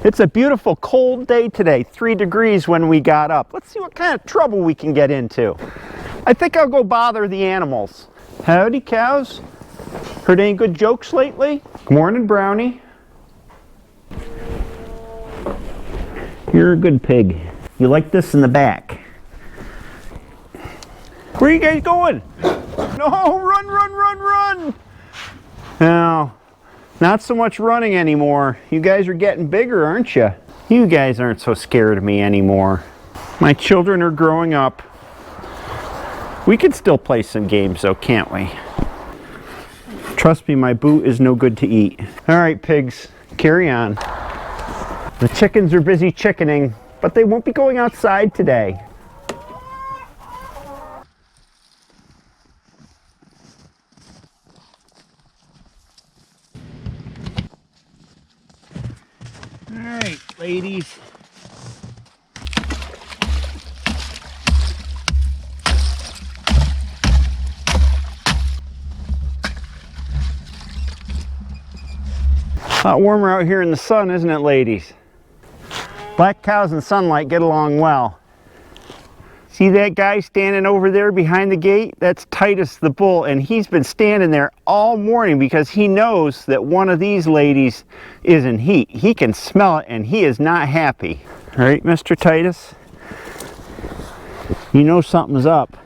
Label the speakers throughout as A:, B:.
A: It's a beautiful cold day today, 3 degrees when we got up. Let's see what kind of trouble we can get into. I think I'll go bother the animals. Howdy, cows. Heard any good jokes lately? Good morning, Brownie. You're a good pig. You like this in the back. Where are you guys going? No, run, run, run, run! No, not so much running anymore. You guys are getting bigger, aren't you? You guys aren't so scared of me anymore. My children are growing up. We can still play some games though, can't we? Trust me, my boot is no good to eat. All right, pigs, carry on. The chickens are busy chickening, but they won't be going outside today. All right, ladies. A lot warmer out here in the sun, isn't it, ladies? Black cows and sunlight get along well. See that guy standing over there behind the gate? That's Titus the bull, and he's been standing there all morning because he knows that one of these ladies is in heat. He can smell it, and he is not happy. All right, Mr. Titus? You know something's up.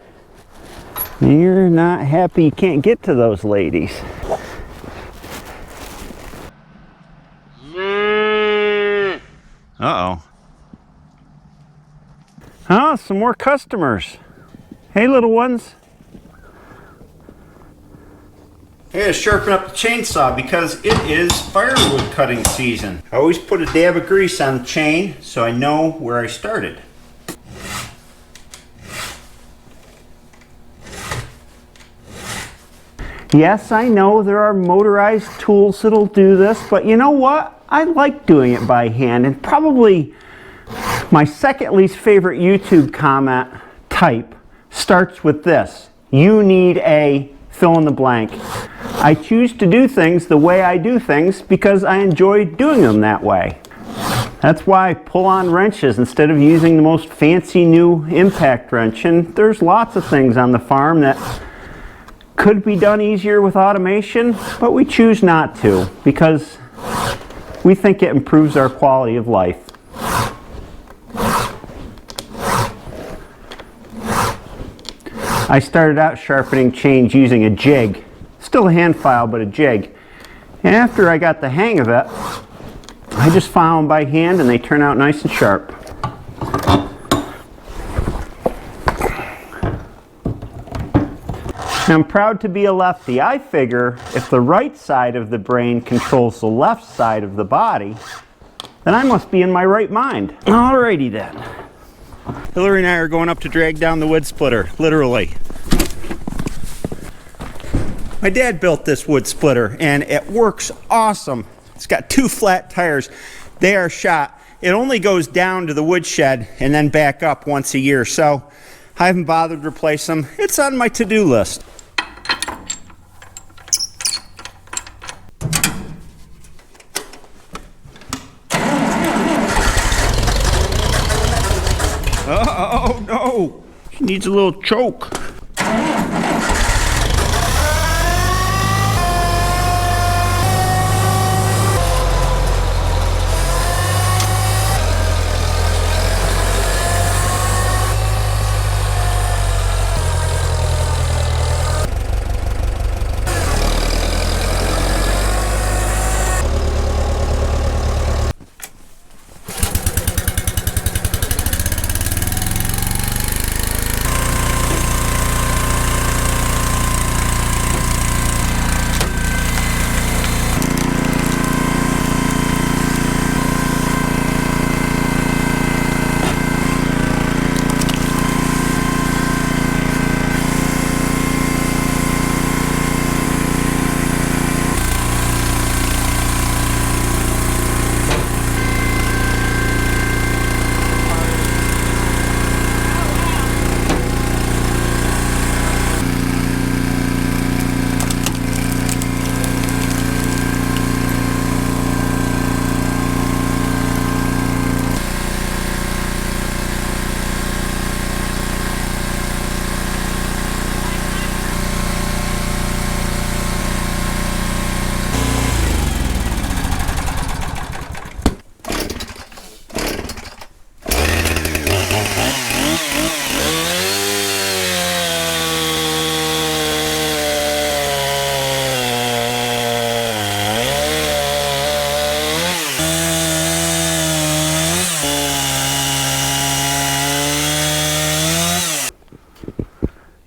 A: You're not happy you can't get to those ladies. Uh-oh. Oh, some more customers. Hey, little ones. I gotta sharpen up the chainsaw because it is firewood cutting season. I always put a dab of grease on the chain so I know where I started. Yes, I know there are motorized tools that'll do this, but you know what? I like doing it by hand, and probably my second least favorite YouTube comment type starts with this. You need a fill in the blank. I choose to do things the way I do things because I enjoy doing them that way. That's why I pull on wrenches instead of using the most fancy new impact wrench. And there's lots of things on the farm that could be done easier with automation, but we choose not to because we think it improves our quality of life. I started out sharpening chains using a jig. Still a hand file, but a jig. And after I got the hang of it, I just file them by hand and they turn out nice and sharp. I'm proud to be a lefty. I figure if the right side of the brain controls the left side of the body, then I must be in my right mind. Alrighty then. Hilarie and I are going up to drag down the wood splitter, literally. My dad built this wood splitter and it works awesome. It's got 2 flat tires. They are shot. It only goes down to the woodshed and then back up once a year, so I haven't bothered to replace them. It's on my to-do list. Oh no! She needs a little choke.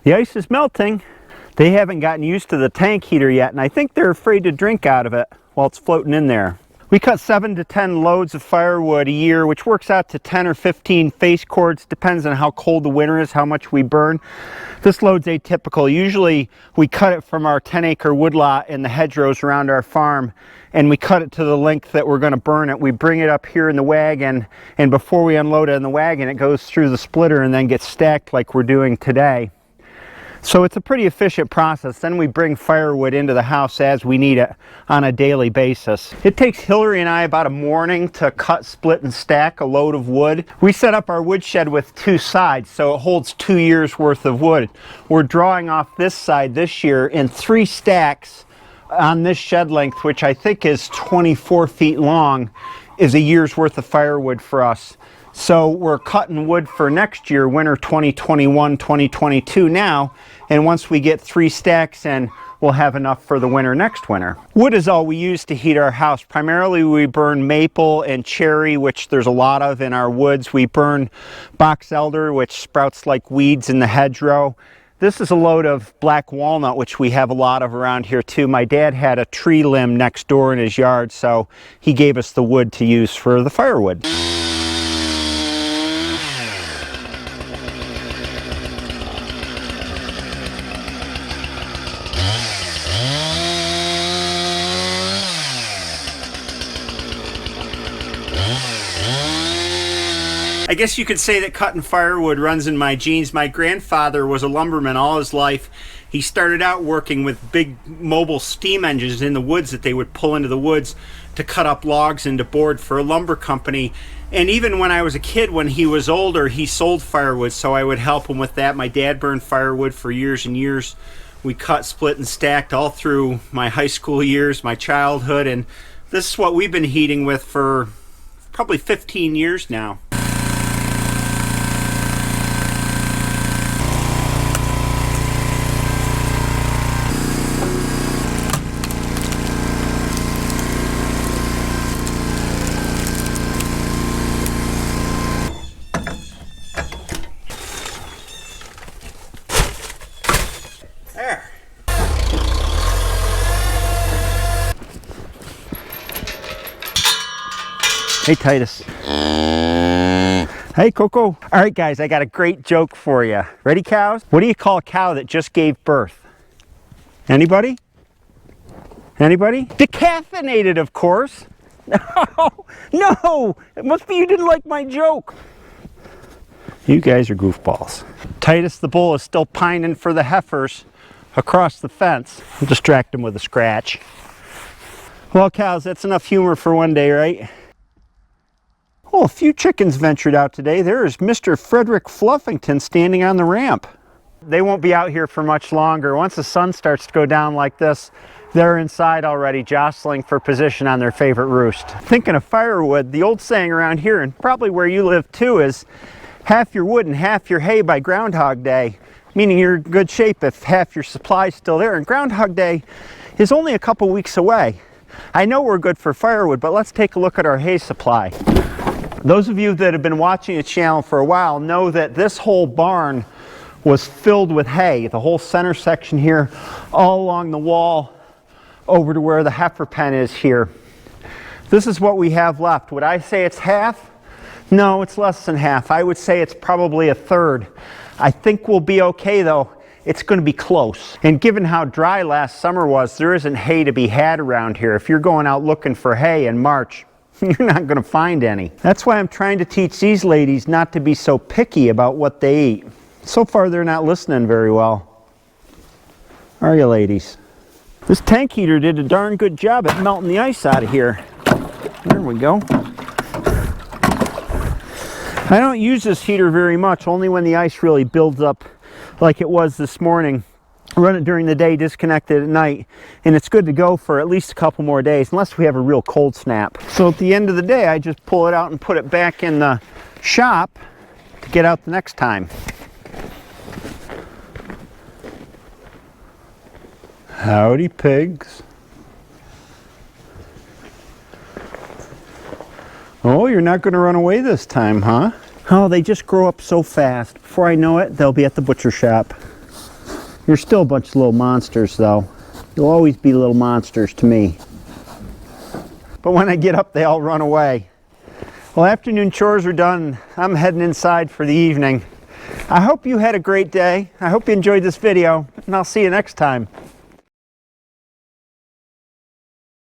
A: The ice is melting. They haven't gotten used to the tank heater yet, and I think they're afraid to drink out of it while it's floating in there. We cut 7 to 10 loads of firewood a year, which works out to 10 or 15 face cords. Depends on how cold the winter is, how much we burn. This load's atypical. Usually we cut it from our 10-acre woodlot in the hedgerows around our farm, and we cut it to the length that we're going to burn it. We bring it up here in the wagon, and before we unload it in the wagon, it goes through the splitter and then gets stacked like we're doing today. So it's a pretty efficient process. Then we bring firewood into the house as we need it on a daily basis. It takes Hilarie and I about a morning to cut, split, and stack a load of wood. We set up our wood shed with 2 sides, so it holds 2 years worth of wood. We're drawing off this side this year in 3 stacks on this shed length, which I think is 24 feet long, is a year's worth of firewood for us. So we're cutting wood for next year, winter 2021, 2022 now, and once we get 3 stacks in, we'll have enough for the winter next winter. Wood is all we use to heat our house. Primarily we burn maple and cherry, which there's a lot of in our woods. We burn box elder, which sprouts like weeds in the hedgerow. This is a load of black walnut, which we have a lot of around here too. My dad had a tree limb next door in his yard, so he gave us the wood to use for the firewood. I guess you could say that cutting firewood runs in my genes. My grandfather was a lumberman all his life. He started out working with big mobile steam engines in the woods that they would pull into the woods to cut up logs into board for a lumber company. And even when I was a kid, when he was older, he sold firewood, so I would help him with that. My dad burned firewood for years and years. We cut, split, and stacked all through my high school years, my childhood, and this is what we've been heating with for probably 15 years now. There. Hey Titus. Hey Coco. All right guys, I got a great joke for you. Ready cows? What do you call a cow that just gave birth? Anybody? Anybody? Decaffeinated, of course. No, it must be you didn't like my joke. You guys are goofballs. Titus the bull is still pining for the heifers across the fence. I'll distract him with a scratch. Well, cows, that's enough humor for one day, right? Oh, a few chickens ventured out today. There is Mr. Frederick Fluffington standing on the ramp. They won't be out here for much longer. Once the sun starts to go down like this, they're inside already jostling for position on their favorite roost. Thinking of firewood, the old saying around here, and probably where you live too, is half your wood and half your hay by Groundhog Day. Meaning you're in good shape if half your supply's still there. And Groundhog Day is only a couple weeks away. I know we're good for firewood, but let's take a look at our hay supply. Those of you that have been watching the channel for a while know that this whole barn was filled with hay. The whole center section here, all along the wall, over to where the heifer pen is here. This is what we have left. Would I say it's half? No, it's less than half. I would say it's probably a third. I think we'll be okay though. It's going to be close. And given how dry last summer was, there isn't hay to be had around here. If you're going out looking for hay in March, you're not going to find any. That's why I'm trying to teach these ladies not to be so picky about what they eat. So far they're not listening very well. Are you ladies? This tank heater did a darn good job at melting the ice out of here. There we go. I don't use this heater very much, only when the ice really builds up like it was this morning. I run it during the day, disconnect it at night, and it's good to go for at least a couple more days, unless we have a real cold snap. So at the end of the day, I just pull it out and put it back in the shop to get out the next time. Howdy, pigs. Oh, you're not going to run away this time, huh? Oh, they just grow up so fast. Before I know it, they'll be at the butcher shop. You're still a bunch of little monsters though. You'll always be little monsters to me. But when I get up, they all run away. Well, afternoon chores are done. I'm heading inside for the evening. I hope you had a great day. I hope you enjoyed this video, and I'll see you next time.